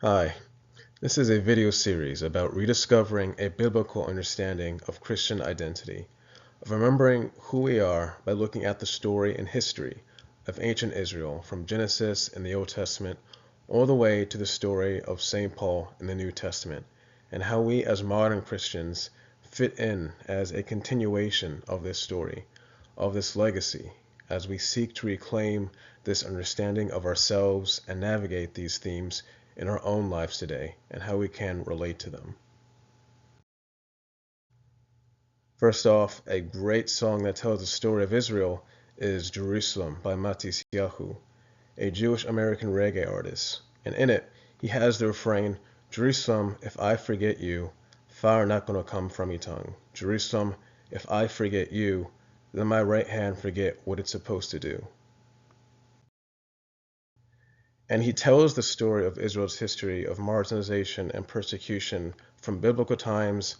Hi, this is a video series about rediscovering a biblical understanding of Christian identity, of remembering who we are by looking at the story and history of ancient Israel from Genesis in the Old Testament all the way to the story of St. Paul in the New Testament, and how we as modern Christians fit in as a continuation of this story, of this legacy, as we seek to reclaim this understanding of ourselves and navigate these themes in our own lives today and how we can relate to them. First off, a great song that tells the story of Israel is Jerusalem by Matis Yahu, a Jewish American reggae artist. And in it, he has the refrain, Jerusalem, if I forget you, fire not gonna come from your tongue. Jerusalem, if I forget you, then my right hand forget what it's supposed to do. And he tells the story of Israel's history of marginalization and persecution from biblical times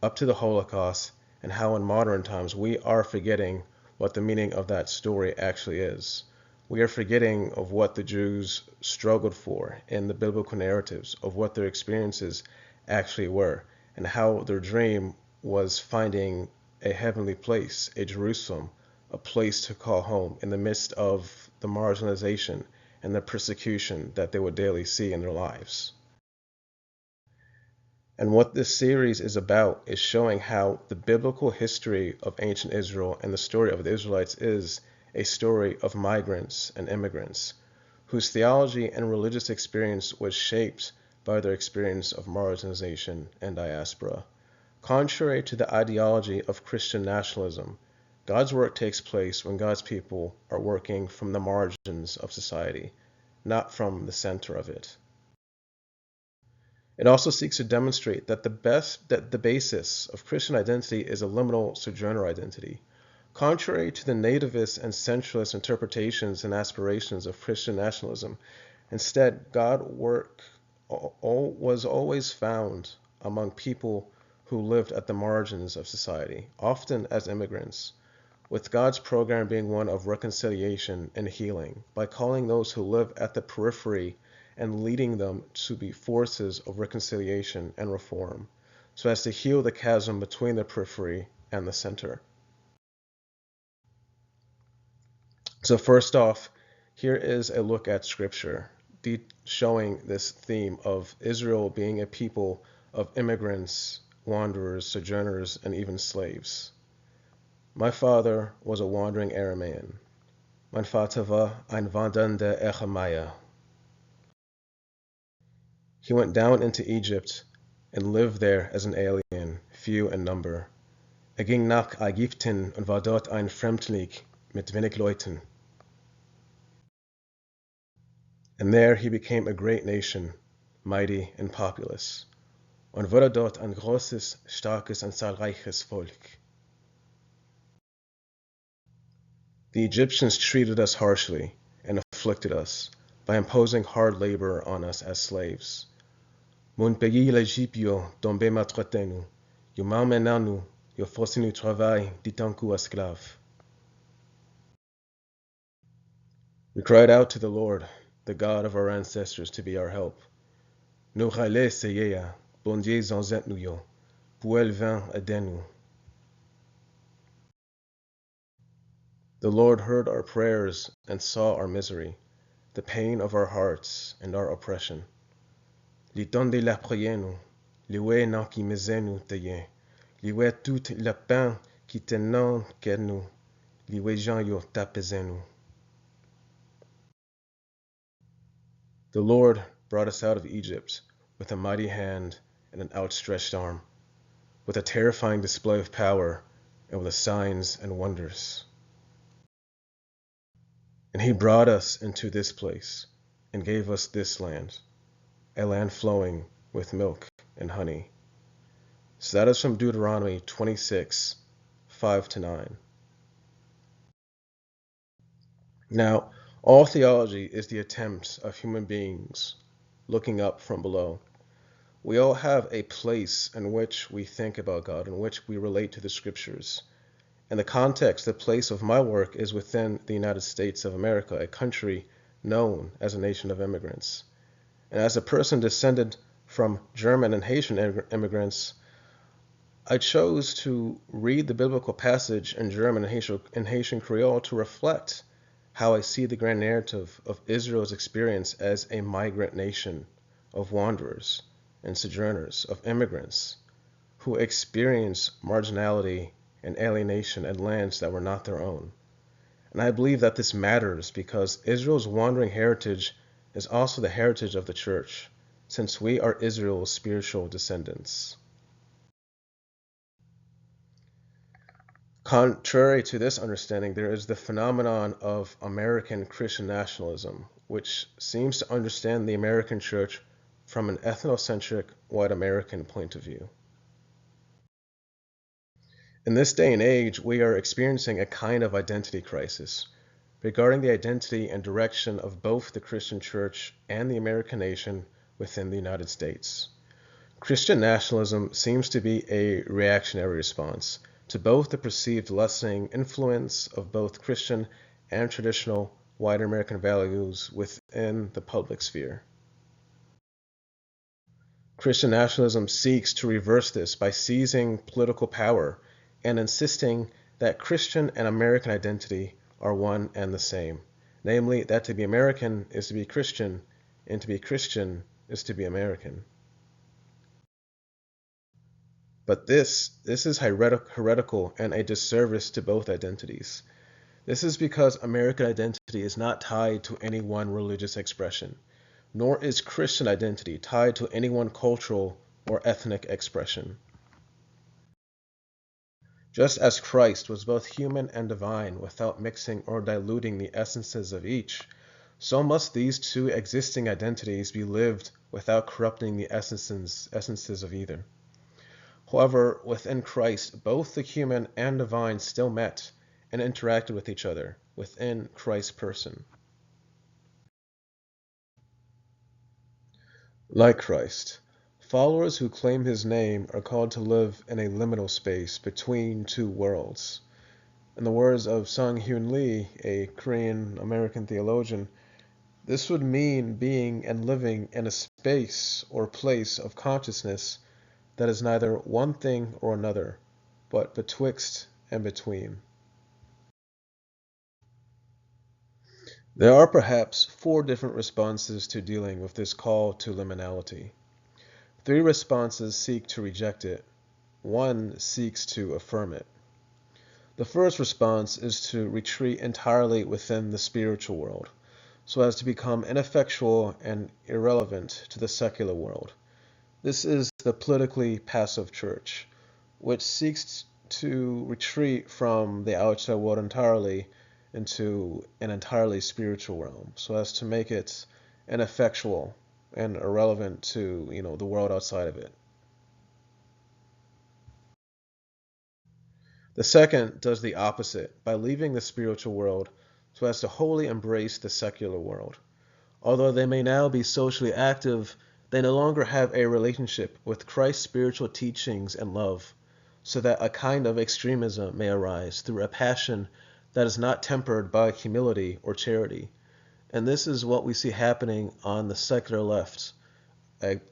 up to the Holocaust, and how in modern times we are forgetting what the meaning of that story actually is. We are forgetting of what the Jews struggled for in the biblical narratives, of what their experiences actually were, and how their dream was finding a heavenly place, a Jerusalem, a place to call home in the midst of the marginalization and the persecution that they would daily see in their lives. And what this series is about is showing how the biblical history of ancient Israel and the story of the Israelites is a story of migrants and immigrants whose theology and religious experience was shaped by their experience of marginalization and diaspora. Contrary to the ideology of Christian nationalism, God's work takes place when God's people are working from the margins of society, not from the center of it. It also seeks to demonstrate that the basis of Christian identity is a liminal sojourner identity. Contrary to the nativist and centralist interpretations and aspirations of Christian nationalism, instead, God's work was always found among people who lived at the margins of society, often as immigrants, with God's program being one of reconciliation and healing, by calling those who live at the periphery and leading them to be forces of reconciliation and reform, so as to heal the chasm between the periphery and the center. So first off, here is a look at Scripture, showing this theme of Israel being a people of immigrants, wanderers, sojourners, and even slaves. My father was a wandering Aramean. Mein Vater war ein wandernder Eremia. He went down into Egypt and lived there as an alien, few in number. Ging nach Ägypten und war dort ein Fremdling mit wenig Leuten. And there he became a great nation, mighty and populous. Und wurde dort ein großes, starkes und zahlreiches Volk. The Egyptians treated us harshly and afflicted us by imposing hard labor on us as slaves. Mon pays l'Égyptio tombé maltraitez-nous, yo malmenez-nous, yo forcez-nous travail ditanku esclave. We cried out to the Lord, the God of our ancestors, to be our help. Nous râlait seyea, bon Dieu zanzet nous yo, puel vin adenu. The Lord heard our prayers and saw our misery, the pain of our hearts and our oppression. Li tonde la prienu, li we nan ki mezenu teye, li we tout la pain ki tenan kenu, li we jan yo tapezenu. The Lord brought us out of Egypt with a mighty hand and an outstretched arm, with a terrifying display of power and with signs and wonders. And he brought us into this place and gave us this land, a land flowing with milk and honey. So that is from Deuteronomy 26, 5-9. Now, all theology is the attempt of human beings looking up from below. We all have a place in which we think about God, in which we relate to the scriptures. In the context, the place of my work is within the United States of America, a country known as a nation of immigrants. And as a person descended from German and Haitian immigrants, I chose to read the biblical passage in German and Haitian Creole to reflect how I see the grand narrative of Israel's experience as a migrant nation of wanderers and sojourners, of immigrants who experience marginality and alienation in lands that were not their own. And I believe that this matters because Israel's wandering heritage is also the heritage of the church, since we are Israel's spiritual descendants. Contrary to this understanding, there is the phenomenon of American Christian nationalism, which seems to understand the American church from an ethnocentric white American point of view. In this day and age, we are experiencing a kind of identity crisis regarding the identity and direction of both the Christian church and the American nation within the United States. Christian nationalism seems to be a reactionary response to both the perceived lessening influence of both Christian and traditional white American values within the public sphere. Christian nationalism seeks to reverse this by seizing political power and insisting that Christian and American identity are one and the same, namely that to be American is to be Christian, and to be Christian is to be American. But this is heretical and a disservice to both identities. This is because American identity is not tied to any one religious expression, nor is Christian identity tied to any one cultural or ethnic expression. Just as Christ was both human and divine without mixing or diluting the essences of each, so must these two existing identities be lived without corrupting the essences of either. However, within Christ, both the human and divine still met and interacted with each other within Christ's person. Like Christ, followers who claim his name are called to live in a liminal space between two worlds. In the words of Sung-Hyun Lee, a Korean American theologian, this would mean being and living in a space or place of consciousness that is neither one thing or another, but betwixt and between. There are perhaps four different responses to dealing with this call to liminality. Three responses seek to reject it. One seeks to affirm it. The first response is to retreat entirely within the spiritual world, so as to become ineffectual and irrelevant to the secular world. This is the politically passive church, which seeks to retreat from the outside world entirely into an entirely spiritual realm, so as to make it ineffectual and irrelevant to, the world outside of it. The second does the opposite by leaving the spiritual world so as to wholly embrace the secular world. Although they may now be socially active, they no longer have a relationship with Christ's spiritual teachings and love, so that a kind of extremism may arise through a passion that is not tempered by humility or charity. And this is what we see happening on the secular left,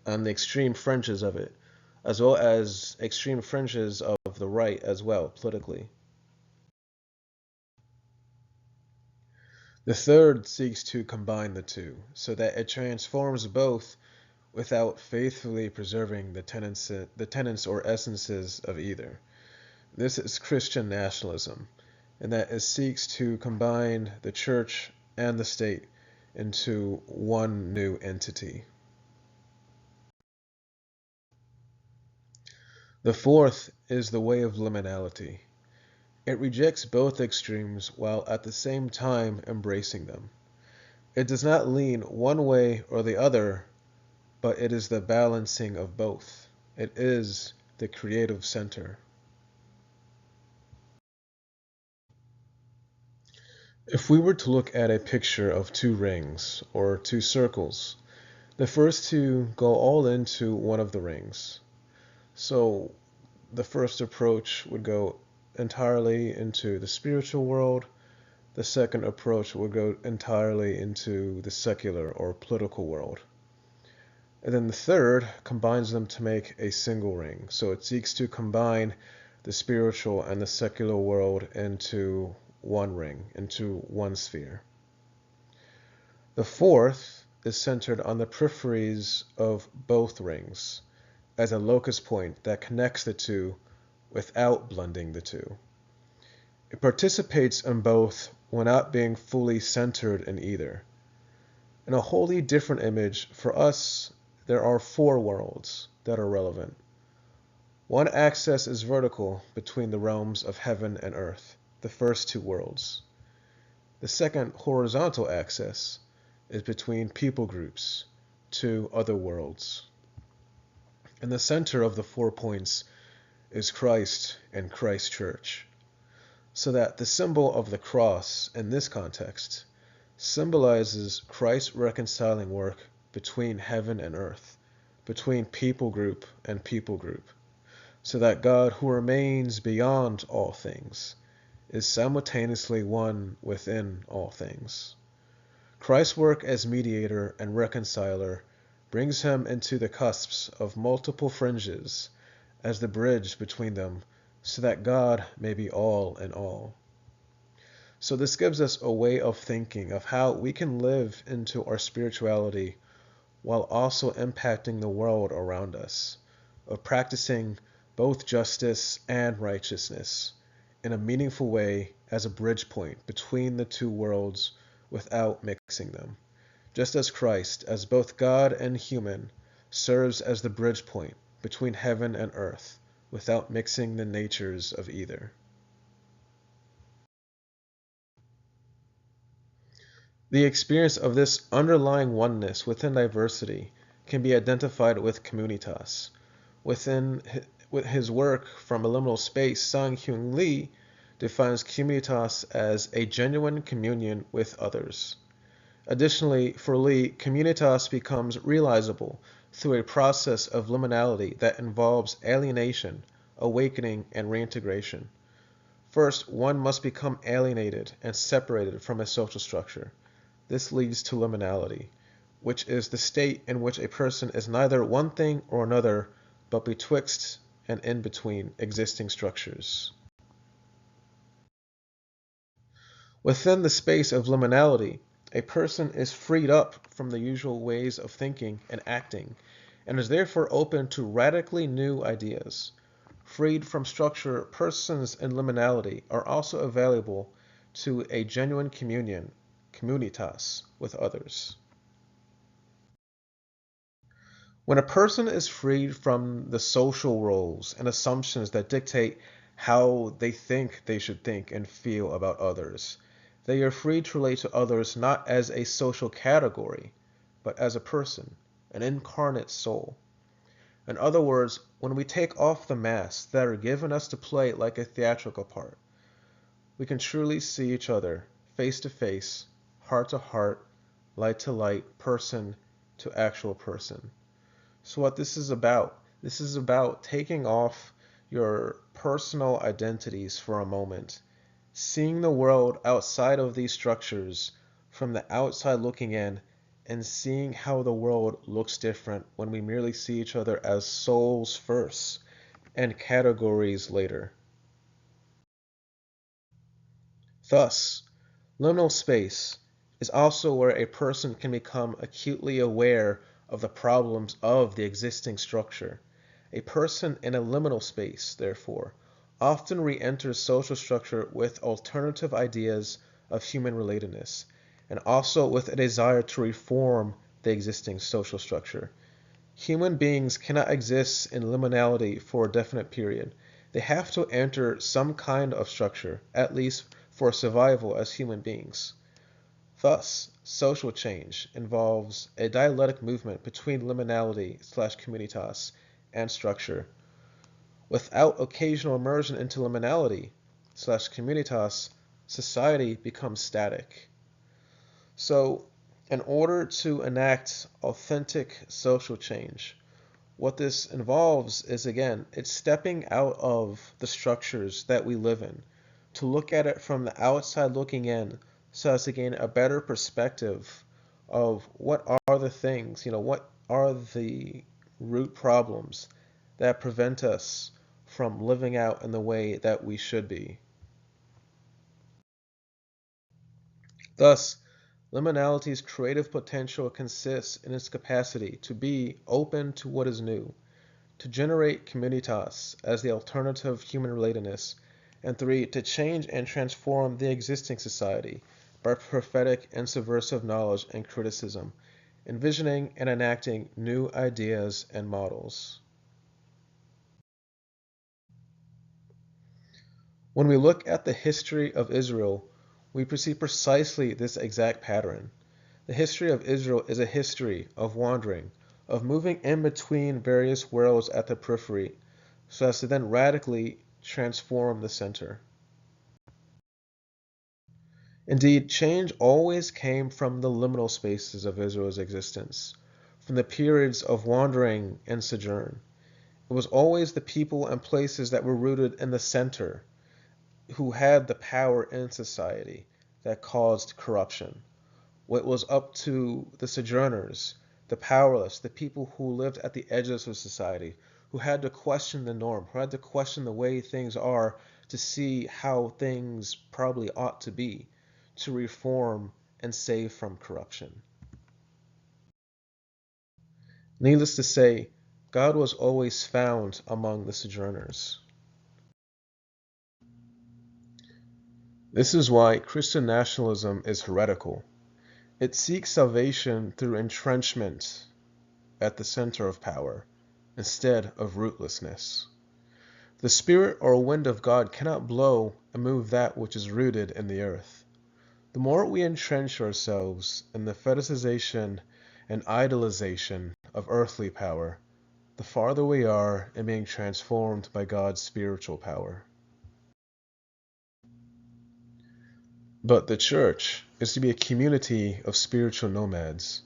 on the extreme fringes of it, as well as extreme fringes of the right as well, politically. The third seeks to combine the two, so that it transforms both without faithfully preserving the tenets or essences of either. This is Christian nationalism, and that it seeks to combine the church and the state into one new entity. The fourth is the way of liminality. It rejects both extremes while at the same time embracing them. It does not lean one way or the other, but it is the balancing of both. It is the creative center. If we were to look at a picture of two rings or two circles, the first two go all into one of the rings. So the first approach would go entirely into the spiritual world. The second approach would go entirely into the secular or political world. And then the third combines them to make a single ring. So it seeks to combine the spiritual and the secular world into one ring, into one sphere. The fourth is centered on the peripheries of both rings as a locus point that connects the two without blending the two. It participates in both without being fully centered in either. In a wholly different image, for us, there are four worlds that are relevant. One axis is vertical between the realms of heaven and earth, the first two worlds. The second horizontal axis is between people groups, two other worlds. In the center of the 4 points is Christ and Christ's church, so that the symbol of the cross in this context symbolizes Christ's reconciling work between heaven and earth, between people group and people group, so that God, who remains beyond all things, is simultaneously one within all things. Christ's work as mediator and reconciler brings him into the cusps of multiple fringes as the bridge between them, so that God may be all in all. So this gives us a way of thinking of how we can live into our spirituality while also impacting the world around us, of practicing both justice and righteousness in a meaningful way as a bridge point between the two worlds without mixing them, just as Christ, as both God and human, serves as the bridge point between heaven and earth without mixing the natures of either. The experience of this underlying oneness within diversity can be identified with communitas. Within his work from a liminal space, Sang-Hyun Lee defines communitas as a genuine communion with others. Additionally, for Lee, communitas becomes realizable through a process of liminality that involves alienation, awakening, and reintegration. First, one must become alienated and separated from a social structure. This leads to liminality, which is the state in which a person is neither one thing or another, but betwixt and in between existing structures. Within the space of liminality, a person is freed up from the usual ways of thinking and acting, and is therefore open to radically new ideas. Freed from structure, persons in liminality are also available to a genuine communion, communitas, with others. When a person is freed from the social roles and assumptions that dictate how they think they should think and feel about others, they are free to relate to others not as a social category, but as a person, an incarnate soul. In other words, when we take off the masks that are given us to play like a theatrical part, we can truly see each other face to face, heart to heart, light to light, person to actual person. So what this is about taking off your personal identities for a moment, seeing the world outside of these structures, from the outside looking in, and seeing how the world looks different when we merely see each other as souls first and categories later. Thus, liminal space is also where a person can become acutely aware of the problems of the existing structure. A person in a liminal space, therefore, often re-enters social structure with alternative ideas of human relatedness, and also with a desire to reform the existing social structure. Human beings cannot exist in liminality for a definite period. They have to enter some kind of structure, at least for survival as human beings. Thus, social change involves a dialectic movement between liminality/communitas and structure. Without occasional immersion into liminality/communitas, society becomes static. So, in order to enact authentic social change, what this involves is, again, it's stepping out of the structures that we live in to look at it from the outside looking in, so as to gain a better perspective of what are the things, are the root problems that prevent us from living out in the way that we should be. Thus, liminality's creative potential consists in its capacity to be open to what is new, to generate communitas as the alternative human relatedness, and 3, to change and transform the existing society by prophetic and subversive knowledge and criticism, envisioning and enacting new ideas and models. When we look at the history of Israel, we perceive precisely this exact pattern. The history of Israel is a history of wandering, of moving in between various worlds at the periphery, so as to then radically transform the center. Indeed, change always came from the liminal spaces of Israel's existence, from the periods of wandering and sojourn. It was always the people and places that were rooted in the center, who had the power in society, that caused corruption. What was up to the sojourners, the powerless, the people who lived at the edges of society, who had to question the norm, who had to question the way things are to see how things probably ought to be, to reform and save from corruption. Needless to say, God was always found among the sojourners. This is why Christian nationalism is heretical. It seeks salvation through entrenchment at the center of power, instead of rootlessness. The Spirit or wind of God cannot blow and move that which is rooted in the earth. The more we entrench ourselves in the fetishization and idolization of earthly power, the farther we are in being transformed by God's spiritual power. But the church is to be a community of spiritual nomads.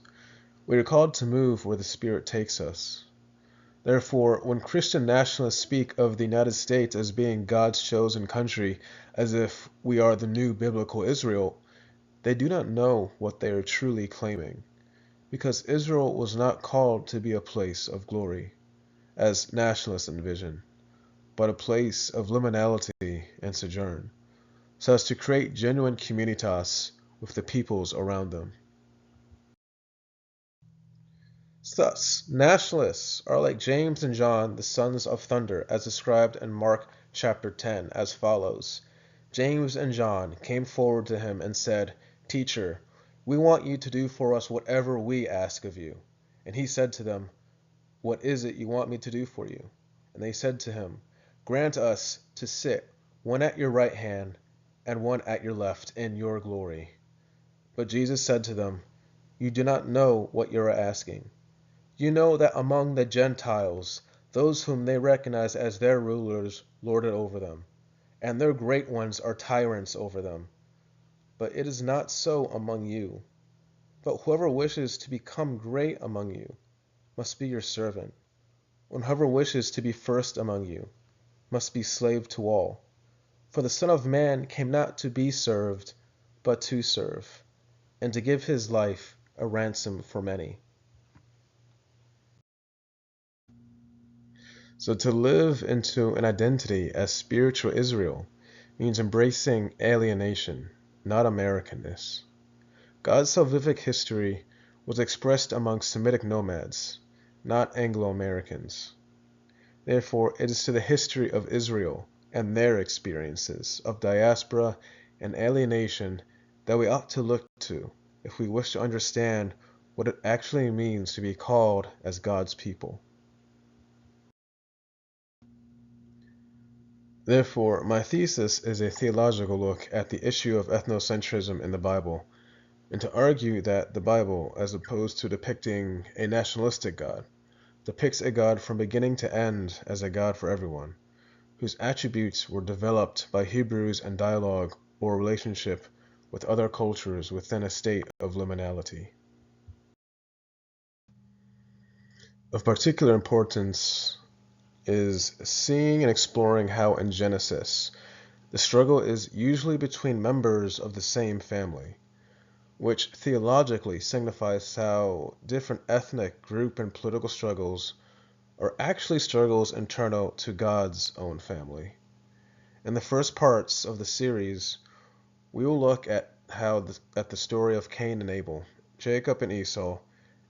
We are called to move where the Spirit takes us. Therefore, when Christian nationalists speak of the United States as being God's chosen country, as if we are the new biblical Israel, they do not know what they are truly claiming, because Israel was not called to be a place of glory, as nationalists envision, but a place of liminality and sojourn, so as to create genuine communitas with the peoples around them. Thus, nationalists are like James and John, the sons of thunder, as described in Mark chapter 10, as follows. James and John came forward to him and said, Teacher, we want you to do for us whatever we ask of you. And he said to them, What is it you want me to do for you? And they said to him, Grant us to sit, one at your right hand and one at your left, in your glory. But Jesus said to them, You do not know what you are asking. You know that among the Gentiles, those whom they recognize as their rulers lord it over them, and their great ones are tyrants over them. But it is not so among you. But whoever wishes to become great among you must be your servant, and whoever wishes to be first among you must be slave to all. For the Son of Man came not to be served, but to serve, and to give his life a ransom for many. So to live into an identity as spiritual Israel means embracing alienation, not Americanness. God's salvific history was expressed among Semitic nomads, not Anglo-Americans. Therefore, it is to the history of Israel and their experiences of diaspora and alienation that we ought to look to if we wish to understand what it actually means to be called as God's people. Therefore, my thesis is a theological look at the issue of ethnocentrism in the Bible, and to argue that the Bible, as opposed to depicting a nationalistic God, depicts a God from beginning to end as a God for everyone, whose attributes were developed by Hebrews and dialogue or relationship with other cultures within a state of liminality. Of particular importance is seeing and exploring how in Genesis the struggle is usually between members of the same family. which theologically signifies how different ethnic, group, and political struggles are actually struggles internal to God's own family. In the first parts of the series, we will look at the story of Cain and Abel, Jacob and Esau,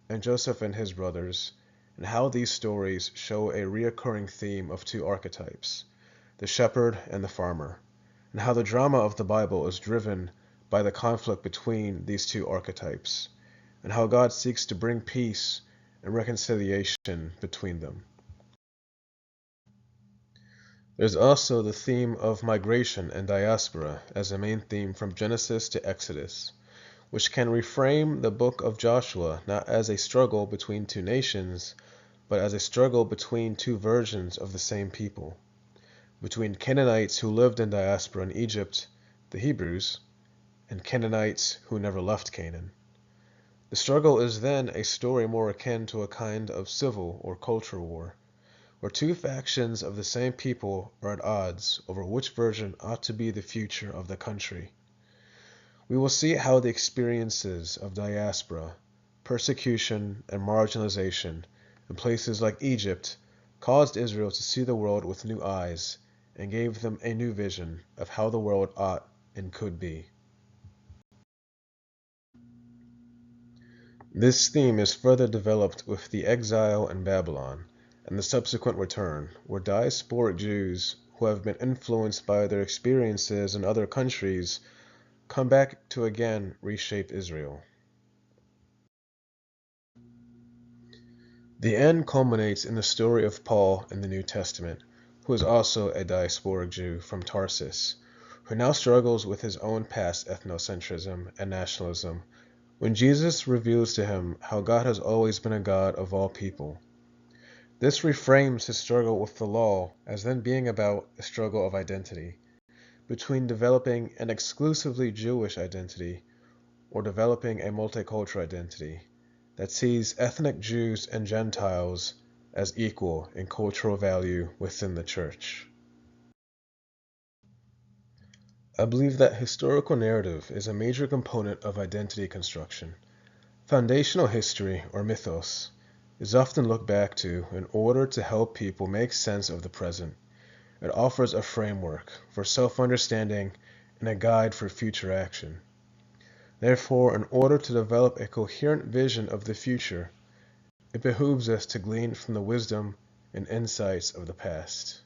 and Joseph and his brothers, and how these stories show a recurring theme of two archetypes, the shepherd and the farmer, and how the drama of the Bible is driven by the conflict between these two archetypes, and how God seeks to bring peace and reconciliation between them. There's also the theme of migration and diaspora as a main theme from Genesis to Exodus, which can reframe the book of Joshua not as a struggle between two nations, but as a struggle between two versions of the same people, between Canaanites who lived in diaspora in Egypt, the Hebrews, and Canaanites who never left Canaan. The struggle is then a story more akin to a kind of civil or cultural war, where two factions of the same people are at odds over which version ought to be the future of the country. We will see how the experiences of diaspora, persecution, and marginalization in places like Egypt caused Israel to see the world with new eyes and gave them a new vision of how the world ought and could be. This theme is further developed with the exile in Babylon and the subsequent return, where diasporic Jews who have been influenced by their experiences in other countries come back to again reshape Israel. The end culminates in the story of Paul in the New Testament, who is also a diasporic Jew from Tarsus, who now struggles with his own past ethnocentrism and nationalism when Jesus reveals to him how God has always been a God of all people. This reframes his struggle with the law as then being about a struggle of identity, between developing an exclusively Jewish identity or developing a multicultural identity that sees ethnic Jews and Gentiles as equal in cultural value within the church. I believe that historical narrative is a major component of identity construction. Foundational history, or mythos, is often looked back to in order to help people make sense of the present. It offers a framework for self-understanding and a guide for future action. Therefore, in order to develop a coherent vision of the future, it behooves us to glean from the wisdom and insights of the past.